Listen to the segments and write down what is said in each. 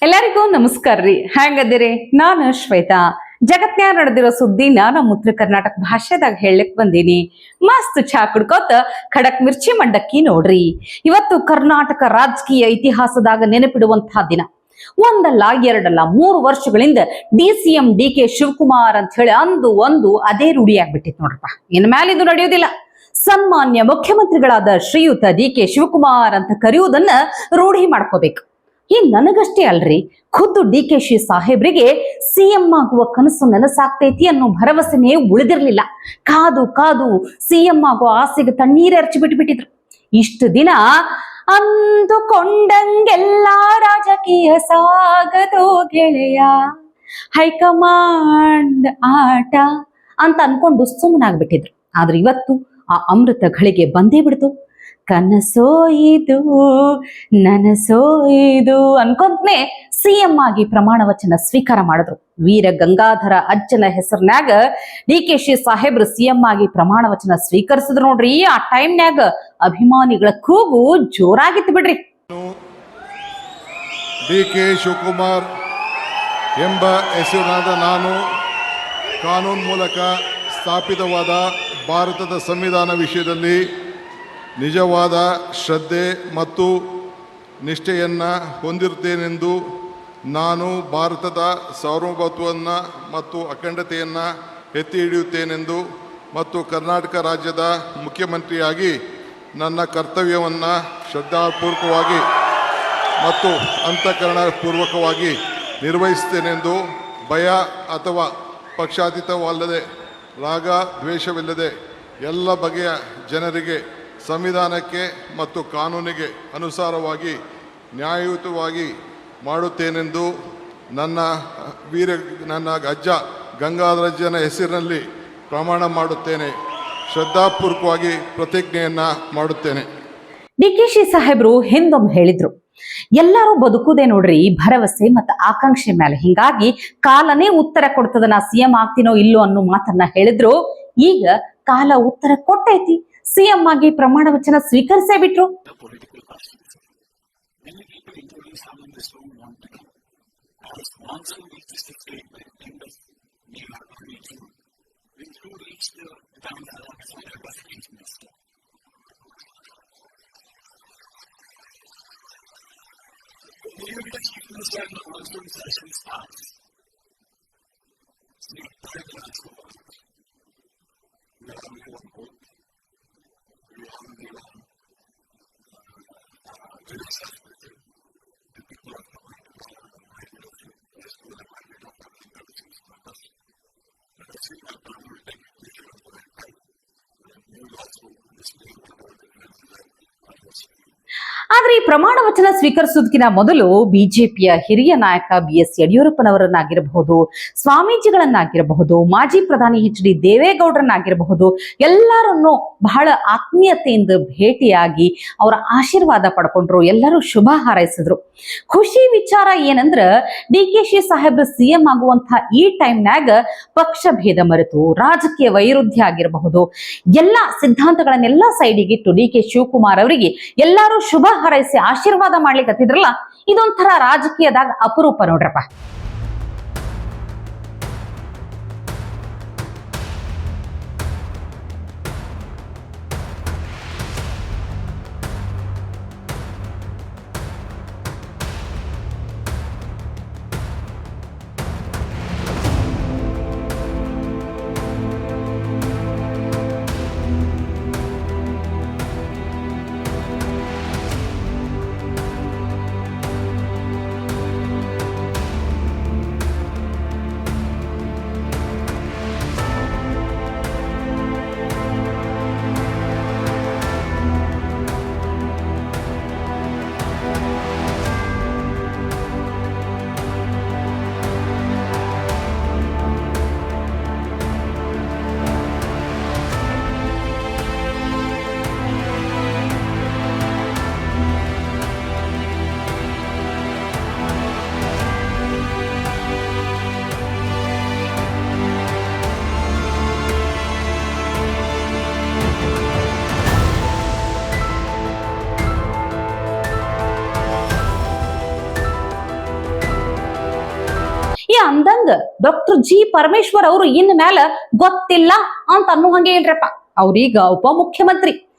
ಎಲ್ಲರಿಗೂ ನಮಸ್ಕಾರ ರೀ. ಹೆಂಗದಿರಿ? ನಾನು ಶ್ವೇತಾ. ಜಗತ್ನ್ಯಾಗ ನಡೆದಿರೋ ಸುದ್ದಿ ನಮ್ಮ ಉತ್ತರ ಕರ್ನಾಟಕ ಭಾಷೆದಾಗ ಹೇಳಕ್ ಬಂದೀನಿ. ಮಸ್ತ್ ಚಾ ಕುಡ್ಕೋತ ಖಡಕ್ ಮಿರ್ಚಿ ಮಂಡಕ್ಕಿ ನೋಡ್ರಿ. ಇವತ್ತು ಕರ್ನಾಟಕ ರಾಜಕೀಯ ಇತಿಹಾಸದಾಗ ನೆನಪಿಡುವಂತಹ ದಿನ. ಒಂದಲ್ಲ ಎರಡಲ್ಲ 3 ವರ್ಷಗಳಿಂದ DCM DK ಶಿವಕುಮಾರ್ ಅಂತ ಹೇಳಿ ಒಂದು ಅದೇ ರೂಢಿಯಾಗ್ಬಿಟ್ಟಿತ್ತು ನೋಡ್ರಪ್ಪ. ಇನ್ ಮೇಲೆ ಇದು ನಡೆಯೋದಿಲ್ಲ. ಸನ್ಮಾನ್ಯ ಮುಖ್ಯಮಂತ್ರಿಗಳಾದ ಶ್ರೀಯುತ DK ಶಿವಕುಮಾರ್ ಅಂತ ಕರೆಯುವುದನ್ನ ರೂಢಿ ಮಾಡ್ಕೋಬೇಕು. ನನಗಷ್ಟೇ ಅಲ್ರಿ, ಖುದ್ದು DKಶಿ ಸಾಹೇಬ್ರಿಗೆ CM ಆಗುವ ಕನಸು ನನಸಾಗ್ತೈತಿ ಅನ್ನೋ ಭರವಸೆನೇ ಉಳಿದಿರ್ಲಿಲ್ಲ. ಕಾದು CM ಆಗೋ ಆಸೆಗೆ ತಣ್ಣೀರೆರ್ಚಿ ಬಿಟ್ಬಿಟ್ಟಿದ್ರು. ಇಷ್ಟು ದಿನ ಅಂದುಕೊಂಡಂಗೆಲ್ಲ ರಾಜಕೀಯ ಸಾಗದೋ ಗೆಳೆಯ, ಹೈಕಮಾಂಡ್ ಆಟ ಅಂತ ಅನ್ಕೊಂಡು ಸುಮ್ಮನಾಗ್ಬಿಟ್ಟಿದ್ರು. ಆದ್ರೆ ಇವತ್ತು ಆ ಅಮೃತ ಘಳಿಗೆ ಬಂದೇ ಬಿಡ್ತು. ಕನಸೋಯಿದು ನನಸೋಯಿದು ಅನ್ಕೊಂತನೆ CM ಆಗಿ ಪ್ರಮಾಣ ವಚನ ಸ್ವೀಕಾರ ಮಾಡಿದ್ರು. ವೀರ ಗಂಗಾಧರ ಅಜ್ಜನ ಹೆಸರಿನ್ಯಾಗ DKಶಿ ಸಾಹೇಬ್ರು CM ಆಗಿ ಪ್ರಮಾಣ ವಚನ ಸ್ವೀಕರಿಸಿದ್ರು ನೋಡ್ರಿ. ಆ ಟೈಮ್ನ್ಯಾಗ ಅಭಿಮಾನಿಗಳ ಕೂಗು ಜೋರಾಗಿತ್ತು ಬಿಡ್ರಿ. DK ಶಿವಕುಮಾರ್ ಎಂಬ ಹೆಸರಿನಾದ ನಾನು ಕಾನೂನು ಮೂಲಕ ಸ್ಥಾಪಿತವಾದ ಭಾರತದ ಸಂವಿಧಾನ ವಿಷಯದಲ್ಲಿ ನಿಜವಾದ ಶ್ರದ್ಧೆ ಮತ್ತು ನಿಷ್ಠೆಯನ್ನು ಹೊಂದಿರುತ್ತೇನೆಂದು, ನಾನು ಭಾರತದ ಸಾರ್ವಭೌಮತ್ವವನ್ನು ಮತ್ತು ಅಖಂಡತೆಯನ್ನು ಎತ್ತಿ ಹಿಡಿಯುತ್ತೇನೆಂದು ಮತ್ತು ಕರ್ನಾಟಕ ರಾಜ್ಯದ ಮುಖ್ಯಮಂತ್ರಿಯಾಗಿ ನನ್ನ ಕರ್ತವ್ಯವನ್ನು ಶ್ರದ್ಧಾಪೂರ್ವಕವಾಗಿ ಮತ್ತು ಅಂತಃಕರಣಪೂರ್ವಕವಾಗಿ ನಿರ್ವಹಿಸುತ್ತೇನೆಂದು, ಭಯ ಅಥವಾ ಪಕ್ಷಾತೀತವಲ್ಲದೆ ರಾಗ ದ್ವೇಷವಿಲ್ಲದೆ ಎಲ್ಲ ಬಗೆಯ ಜನರಿಗೆ ಸಂವಿಧಾನಕ್ಕೆ ಮತ್ತು ಕಾನೂನಿಗೆ ಅನುಸಾರವಾಗಿ ನ್ಯಾಯಯುತವಾಗಿ ಮಾಡುತ್ತೇನೆಂದು ನನ್ನ ಅಜ್ಜ ಗಂಗಾಧರಜ್ಜನ ಹೆಸರಿನಲ್ಲಿ ಪ್ರಮಾಣ ಮಾಡುತ್ತೇನೆ. ಶ್ರದ್ಧಾಪೂರ್ವಕವಾಗಿ ಪ್ರತಿಜ್ಞೆಯನ್ನು ಮಾಡುತ್ತೇನೆ. DKಶಿ ಸಾಹೇಬ್ರು ಹಿಂದೊಮ್ಮೆ ಹೇಳಿದ್ರು, ಎಲ್ಲರೂ ಬದುಕುದೇ ನೋಡ್ರಿ ಭರವಸೆ ಮತ್ತು ಆಕಾಂಕ್ಷೆ ಮೇಲೆ. ಹಿಂಗಾಗಿ ಕಾಲನೇ ಉತ್ತರ ಕೊಡ್ತದ ನಾ CM ಆಗ್ತೀನೋ ಇಲ್ಲೋ ಅನ್ನೋ ಮಾತನ್ನ ಹೇಳಿದ್ರು. ಈಗ ಕಾಲ ಉತ್ತರ ಕೊಟ್ಟೈತಿ. CM ಆಗಿ ಪ್ರಮಾಣ ವಚನ ಸ್ವೀಕರಿಸೇ ಬಿಟ್ರು. ಆದ್ರೆ ಈ ಪ್ರಮಾಣ ವಚನ ಸ್ವೀಕರಿಸೋದಕ್ಕಿಂತ ಮೊದಲು ಬಿಜೆಪಿಯ ಹಿರಿಯ ನಾಯಕ BS ಯಡಿಯೂರಪ್ಪನವರನ್ನಾಗಿರಬಹುದು, ಸ್ವಾಮೀಜಿಗಳನ್ನಾಗಿರಬಹುದು, ಮಾಜಿ ಪ್ರಧಾನಿ HD ದೇವೇಗೌಡರನ್ನಾಗಿರಬಹುದು, ಎಲ್ಲರನ್ನು ಬಹಳ ಆತ್ಮೀಯತೆಯಿಂದ ಭೇಟಿಯಾಗಿ ಅವರ ಆಶೀರ್ವಾದ ಪಡ್ಕೊಂಡ್ರು. ಎಲ್ಲರೂ ಶುಭ ಹಾರೈಸಿದ್ರು. ಖುಷಿ ವಿಚಾರ ಏನಂದ್ರ DKಶಿ ಸಾಹೇಬ್ರು CM ಆಗುವಂತಹ ಈ ಟೈಮ್ನಾಗ ಪಕ್ಷ ಭೇದ ಮರೆತು ರಾಜಕೀಯ ವೈರುಧ್ಯ ಆಗಿರಬಹುದು, ಎಲ್ಲಾ ಸಿದ್ಧಾಂತಗಳನ್ನೆಲ್ಲ ಸೈಡಿಗಿಟ್ಟು DK ಶಿವಕುಮಾರ್ ಅವರಿಗೆ ಎಲ್ಲರೂ ಶುಭ ಹಾರೈಸಿ ಆಶೀರ್ವಾದ ಮಾಡ್ಲಿಕ್ಕೆ ಹತ್ತಿದ್ರಲ್ಲ, ಇದೊಂಥರ ರಾಜಕೀಯದಾಗ ಅಪರೂಪ ನೋಡ್ರಪ್ಪ. ಹಿಂಗೆ ಅಂದಂಗ ಡಾಕ್ಟರ್ ಜಿ ಪರಮೇಶ್ವರ್ ಅವರು ಇನ್ ಮ್ಯಾಲ ಗೊತ್ತಿಲ್ಲ ಅಂತ ಅನ್ನೋ ಹಂಗೆ ಇಲ್ರಪ್ಪ. ಅವ್ರೀಗ ಉಪಮುಖ್ಯಮಂತ್ರಿ,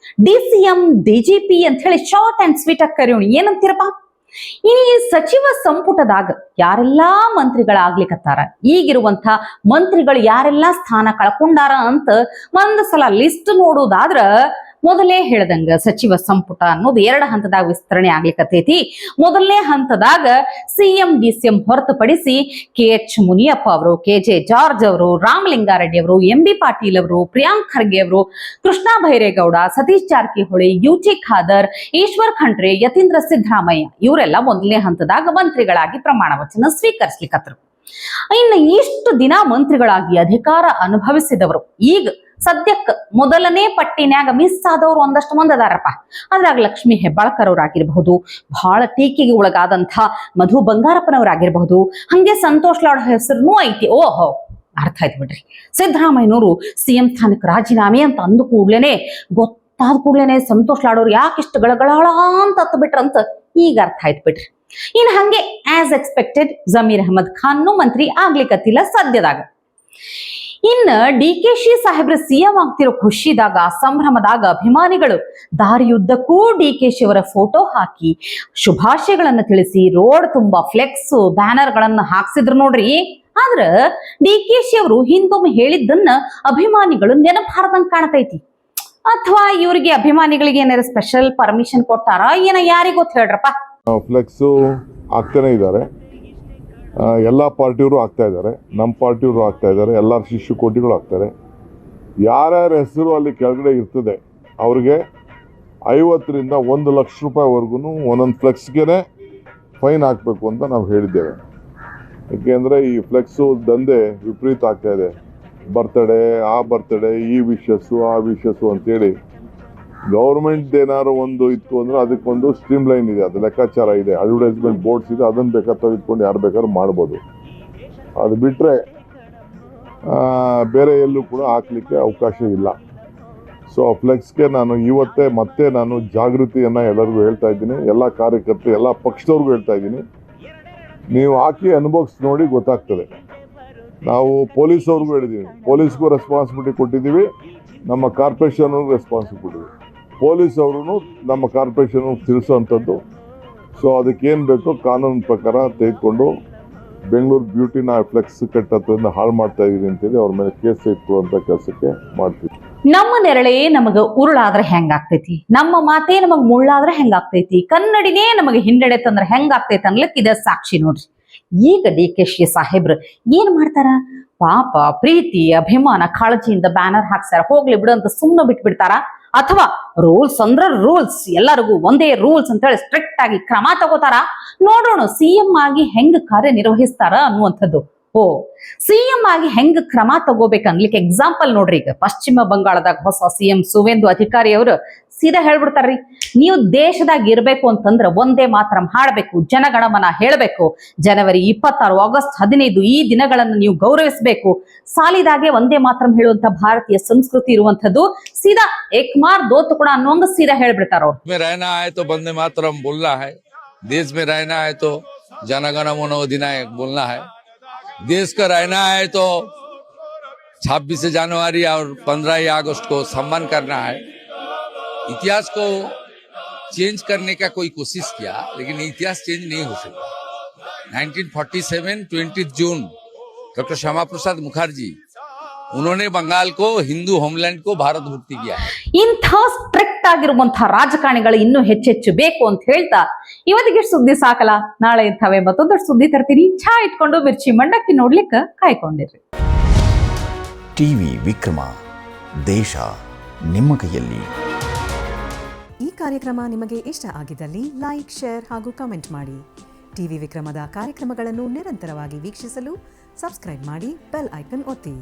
DCM, DGP ಅಂತ ಹೇಳಿ ಶಾರ್ಟ್ ಅಂಡ್ ಸ್ವೀಟ್ ಆಗಿ ಕರೆಯೋಣ. ಏನಂತೀರಪ್ಪ? ಇನ್ನು ಈ ಸಚಿವ ಸಂಪುಟದಾಗ ಯಾರೆಲ್ಲಾ ಮಂತ್ರಿಗಳಾಗ್ಲಿಕತ್ತಾರ, ಈಗಿರುವಂತ ಮಂತ್ರಿಗಳು ಯಾರೆಲ್ಲಾ ಸ್ಥಾನ ಕಳ್ಕೊಂಡಾರ ಅಂತ ಒಂದ್ ಸಲ ಲಿಸ್ಟ್ ನೋಡುವುದಾದ್ರ, ಮೊದಲೇ ಹೇಳ್ದಂಗ ಸಚಿವ ಸಂಪುಟ ಅನ್ನೋದು 2 ಹಂತದಾಗ ವಿಸ್ತರಣೆ ಆಗ್ಲಿಕತ್ತೈತಿ. ಮೊದಲನೇ ಹಂತದಾಗ CM DCM ಹೊರತುಪಡಿಸಿ KH ಮುನಿಯಪ್ಪ ಅವರು, KJ ಜಾರ್ಜ್ ಅವರು, ರಾಮಲಿಂಗಾರೆಡ್ಡಿ ಅವರು, MB ಪಾಟೀಲ್ ಅವರು, ಪ್ರಿಯಾಂಕ್ ಖರ್ಗೆ ಅವರು, ಕೃಷ್ಣ ಬೈರೇಗೌಡ, ಸತೀಶ್ ಜಾರಕಿಹೊಳಿ, UT ಖಾದರ್, ಈಶ್ವರ್ ಖಂಡ್ರೆ, ಯತೀಂದ್ರ ಸಿದ್ದರಾಮಯ್ಯ ಇವರೆಲ್ಲ ಮೊದಲನೇ ಹಂತದಾಗ ಮಂತ್ರಿಗಳಾಗಿ ಪ್ರಮಾಣ ವಚನ ಸ್ವೀಕರಿಸ್ಲಿಕ್ಕತ್ರು. ಇನ್ನು ಇಷ್ಟು ದಿನ ಮಂತ್ರಿಗಳಾಗಿ ಅಧಿಕಾರ ಅನುಭವಿಸಿದವರು ಈಗ ಸದ್ಯಕ್ಕೆ ಮೊದಲನೇ ಪಟ್ಟಿನ್ಯಾಗ ಮಿಸ್ ಆದವರು ಒಂದಷ್ಟು ಮಂದಿ ಅದಾರಪ್ಪ. ಅದ್ರಾಗ ಲಕ್ಷ್ಮೀ ಹೆಬ್ಬಾಳ್ಕರ್ ಅವ್ರಾಗಿರ್ಬಹುದು, ಬಹಳ ಟೀಕೆಗೆ ಒಳಗಾದಂಥ ಮಧು ಬಂಗಾರಪ್ಪನವರಾಗಿರ್ಬಹುದು, ಹಂಗೆ ಸಂತೋಷ್ ಲಾಡ್ ಹೆಸರು ಐತಿ. ಓಹೋ, ಅರ್ಥ ಆಯ್ತು ಬಿಡ್ರಿ. ಸಿದ್ದರಾಮಯ್ಯನವರು CM ಸ್ಥಾನಕ್ಕೆ ರಾಜೀನಾಮೆ ಅಂತ ಅಂದ ಕೂಡ್ಲೇನೆ, ಗೊತ್ತಾದ ಕೂಡ್ಲೇನೆ ಸಂತೋಷ್ ಲಾಡೋರು ಯಾಕಿಷ್ಟು ಗಳಗಳ ಅಂತ ಹತ್ತು ಬಿಟ್ರಂತ ಈಗ ಅರ್ಥ ಆಯ್ತು ಬಿಡ್ರಿ. ಇನ್ ಹಂಗೆ ಆಸ್ ಎಕ್ಸ್ಪೆಕ್ಟೆಡ್ ಜಮೀರ್ ಅಹಮದ್ ಖಾನ್ ಮಂತ್ರಿ ಆಗ್ಲಿಕ್ಕತ್ತಿಲ್ಲ ಸದ್ಯದಾಗ. ಇನ್ನ DKC ಸಾಹೇಬ್ರ CM ಆಗ್ತಿರೋ ಖುಷಿದಾಗ, ಸಂಭ್ರಮದಾಗ ಅಭಿಮಾನಿಗಳು ದಾರಿಯುದ್ದಕ್ಕೂ DKC ಅವರ ಫೋಟೋ ಹಾಕಿ ಶುಭಾಶಯಗಳನ್ನ ತಿಳಿಸಿ ರೋಡ್ ತುಂಬಾ ಫ್ಲೆಕ್ಸ್ ಬ್ಯಾನರ್ ಗಳನ್ನ ಹಾಕ್ಸಿದ್ರು ನೋಡ್ರಿ. ಆದ್ರ DKC ಅವರು ಹಿಂದೊಮ್ಮೆ ಹೇಳಿದ್ದನ್ನ ಅಭಿಮಾನಿಗಳು ನೆನಪಾರ್ದಂಗ್ ಕಾಣತೈತಿ. ಅಥವಾ ಇವರಿಗೆ ಅಭಿಮಾನಿಗಳಿಗೆ ಏನಾರ ಸ್ಪೆಷಲ್ ಪರ್ಮಿಷನ್ ಕೊಟ್ಟಾರ ಏನ, ಯಾರಿಗೊತ್ತು ಹೇಳ್ರಪ್ಪ. ಫ್ಲೆಕ್ಸು ಆಗ್ತಾನೆ ಇದ್ದಾರೆ, ಎಲ್ಲ ಪಾರ್ಟಿಯವರು ಆಗ್ತಾ ಇದ್ದಾರೆ, ನಮ್ಮ ಪಾರ್ಟಿಯವರು ಆಗ್ತಾ ಇದ್ದಾರೆ, ಎಲ್ಲರ ಶಿಷ್ಯ ಕೋಟಿಗಳು ಆಗ್ತಾರೆ. ಯಾರ್ಯಾರ ಹೆಸರು ಅಲ್ಲಿ ಕೆಳಗಡೆ ಇರ್ತದೆ ಅವ್ರಿಗೆ 50ರಿಂದ 1 ಲಕ್ಷ ರೂಪಾಯಿವರೆಗೂ ಒಂದೊಂದು ಫ್ಲೆಕ್ಸ್ಗೆ ಫೈನ್ ಹಾಕಬೇಕು ಅಂತ ನಾವು ಹೇಳಿದ್ದೇವೆ. ಏಕೆಂದರೆ ಈ ಫ್ಲೆಕ್ಸು ದಂಧೆ ವಿಪರೀತ ಆಗ್ತಾ ಇದೆ. ಬರ್ತಡೇ, ಆ ಬರ್ತಡೇ, ಈ ವಿಶಸ್ಸು, ಆ ವಿಶಸ್ಸು ಅಂತೇಳಿ ಗೌರ್ಮೆಂಟ್ ಏನಾದ್ರು ಒಂದು ಇತ್ತು ಅಂದರೆ ಅದಕ್ಕೊಂದು ಸ್ಟ್ರೀಮ್ ಲೈನ್ ಇದೆ, ಅದು ಲೆಕ್ಕಾಚಾರ ಇದೆ, ಅಡ್ವರ್ಟೈಸ್ಮೆಂಟ್ ಬೋರ್ಡ್ಸ್ ಇದೆ, ಅದನ್ನು ಬೇಕಾದ್ರೆ ತೆಗೆದುಕೊಂಡು ಯಾರು ಬೇಕಾದ್ರೂ ಮಾಡ್ಬೋದು. ಅದು ಬಿಟ್ಟರೆ ಬೇರೆ ಎಲ್ಲೂ ಕೂಡ ಹಾಕಲಿಕ್ಕೆ ಅವಕಾಶ ಇಲ್ಲ. ಸೊ ಫ್ಲೆಕ್ಸ್ಗೆ ನಾನು ಇವತ್ತೇ ಮತ್ತೆ ನಾನು ಜಾಗೃತಿಯನ್ನು ಎಲ್ಲರಿಗೂ ಹೇಳ್ತಾ ಇದ್ದೀನಿ, ಎಲ್ಲ ಕಾರ್ಯಕರ್ತರು, ಎಲ್ಲ ಪಕ್ಷದವ್ರಿಗೂ ಹೇಳ್ತಾ ಇದ್ದೀನಿ. ನೀವು ಹಾಕಿ ಅನುಭವಿಸಿ ನೋಡಿ, ಗೊತ್ತಾಗ್ತದೆ. ನಾವು ಪೊಲೀಸವ್ರಿಗೂ ಹೇಳಿದ್ದೀವಿ, ಪೊಲೀಸ್ಗೂ ರೆಸ್ಪಾನ್ಸಿಬಿಲಿಟಿ ಕೊಟ್ಟಿದ್ದೀವಿ, ನಮ್ಮ ಕಾರ್ಪೊರೇಷನ್ಗೂ ರೆಸ್ಪಾನ್ಸಿಬಿಲಿಟಿ ಕೊಟ್ಟಿದ್ದೀವಿ. ಪೊಲೀಸ್ ಅವರು ನಮ್ಮ ಕಾರ್ಪೊರೇಷನ್ ತಿಳಿಸೋವಂಥದ್ದು. ಸೊ ಅದಕ್ಕೇನು ಬೇಕೋ ಕಾನೂನು ಪ್ರಕಾರ ತೆಗೆದುಕೊಂಡು ಬೆಂಗಳೂರು ಬ್ಯೂಟಿನ ಫ್ಲೆಕ್ಸ್ ಕಟ್ಟೋದ್ರಿಂದ ಹಾಳು ಮಾಡ್ತಾ ಇದೀನಿ ಅಂತೇಳಿ ಅವ್ರ ಮೇಲೆ ಕೇಸ್ ಇಟ್ಕೊಳ್ಳುವಂಥ ಕೆಲಸಕ್ಕೆ ಮಾಡ್ತೀವಿ. ನಮ್ಮ ನೆರಳೇ ನಮಗ ಉರುಳಾದ್ರೆ ಹೆಂಗಾಗ್ತೈತಿ, ನಮ್ಮ ಮಾತೇ ನಮಗ್ ಮುಳ್ಳಾದ್ರೆ ಹೆಂಗಾಗ್ತೈತಿ, ಕನ್ನಡಿನೇ ನಮಗೆ ಹಿನ್ನಡೆ ತಂದ್ರೆ ಹೆಂಗಾಗ್ತೈತಿ ಅನ್ಲಿಕ್ಕೆ ಇದ ಸಾಕ್ಷಿ ನೋಡ್ರಿ. ಈಗ DKC ಸಾಹೇಬ್ರು ಏನ್ ಮಾಡ್ತಾರ, ಪಾಪ ಪ್ರೀತಿ ಅಭಿಮಾನ ಕಾಳಜಿಯಿಂದ ಬ್ಯಾನರ್ ಹಾಕ್ಸಾರ, ಹೋಗ್ಲಿ ಬಿಡು ಅಂತ ಸುಮ್ಮನೆ ಬಿಟ್ಬಿಡ್ತಾರ, ಅಥವಾ ರೂಲ್ಸ್ ಅಂದ್ರ ರೂಲ್ಸ್, ಎಲ್ಲರಿಗೂ ಒಂದೇ ರೂಲ್ಸ್ ಅಂತ ಹೇಳಿ ಸ್ಟ್ರಿಕ್ಟ್ ಆಗಿ ಕ್ರಮ ತಗೋತಾರ. ನೋಡೋಣ CM ಆಗಿ ಹೆಂಗ್ ಕಾರ್ಯನಿರ್ವಹಿಸ್ತಾರ ಅನ್ನುವಂಥದ್ದು. CM ಆಗಿ ಹೆಂಗ್ ಕ್ರಮ ತಗೋಬೇಕನ್ಲಿಕ್ಕೆ ಎಕ್ಸಾಂಪಲ್ ನೋಡ್ರಿ. ಈಗ ಪಶ್ಚಿಮ ಬಂಗಾಳದಾಗ ಹೊಸ CM ಸುವೇಂದು ಅಧಿಕಾರಿ ಅವರು ಸೀದಾ ಹೇಳ್ಬಿಡ್ತಾರ್ರಿ, ನೀವು ದೇಶದಾಗ ಇರ್ಬೇಕು ಅಂತಂದ್ರ ಒಂದೇ ಮಾತರಂ ಹಾಡ್ಬೇಕು, ಜನಗಣಮನ ಹೇಳ್ಬೇಕು, ಜನವರಿ 26, ಆಗಸ್ಟ್ 15 ಈ ದಿನಗಳನ್ನು ನೀವು ಗೌರವಿಸಬೇಕು, ಸಾಲಿದಾಗೆ ಒಂದೇ ಮಾತರಂ ಹೇಳುವಂತ ಭಾರತೀಯ ಸಂಸ್ಕೃತಿ ಇರುವಂತದ್ದು. ಸೀದಾ ಏಕ್ ಮಾರ್ ದೋ ತುಕುಡ ಅನ್ನೋಂಗ ಸೀದಾ ಹೇಳ್ಬಿಡ್ತಾರ ಅವ್ರು. रहना है तो वंदे मातरम बोलना है, देश में रहना है तो जनगण मन अधिनायक बोलना है, देश का रहना है तो 26 जनवरी और 15 अगस्त को सम्मान करना है. इतिहास को चेंज करने का कोई कोशिश किया, लेकिन इतिहास चेंज नहीं हो सका. 1947 20 जून डॉक्टर श्यामा प्रसाद मुखर्जी, उन्होंने बंगाल को हिंदू होमलैंड को भारत मुक्ति किया. ಇಂಥ ಸ್ಟ್ರಿಕ್ಟ್ ಆಗಿರುವಂತಹ ರಾಜಕಾರಣಿಗಳು ಇನ್ನೂ ಹೆಚ್ಚೆಚ್ಚು ಬೇಕು ಅಂತ ಹೇಳ್ತಾ ಇವತ್ತಿಗೆ ಸುದ್ದಿ ಸಾಕಲ್ಲ, ನಾಳೆ ಇಂಥವೇ ಮತ್ತೊಂದಷ್ಟು ಸುದ್ದಿ ತರ್ತೀನಿ. ಚಾ ಇಟ್ಕೊಂಡು ಮಿರ್ಚಿ ಮಂಡಕ್ಕಿ ನೋಡ್ಲಿಕ್ಕೆ ಕಾಯ್ಕೊಂಡಿರ್ರಿ. ಟಿವಿ ವಿಕ್ರಮ, ದೇಶ ನಿಮ್ಮ ಕೈಯಲ್ಲಿ. ಈ ಕಾರ್ಯಕ್ರಮ ನಿಮಗೆ ಇಷ್ಟ ಆಗಿದ್ದಲ್ಲಿ ಲೈಕ್, ಶೇರ್ ಹಾಗೂ ಕಮೆಂಟ್ ಮಾಡಿ. ಟಿವಿ ವಿಕ್ರಮದ ಕಾರ್ಯಕ್ರಮಗಳನ್ನು ನಿರಂತರವಾಗಿ ವೀಕ್ಷಿಸಲು ಸಬ್ಸ್ಕ್ರೈಬ್ ಮಾಡಿ, ಬೆಲ್ ಐಕನ್ ಒತ್ತಿ.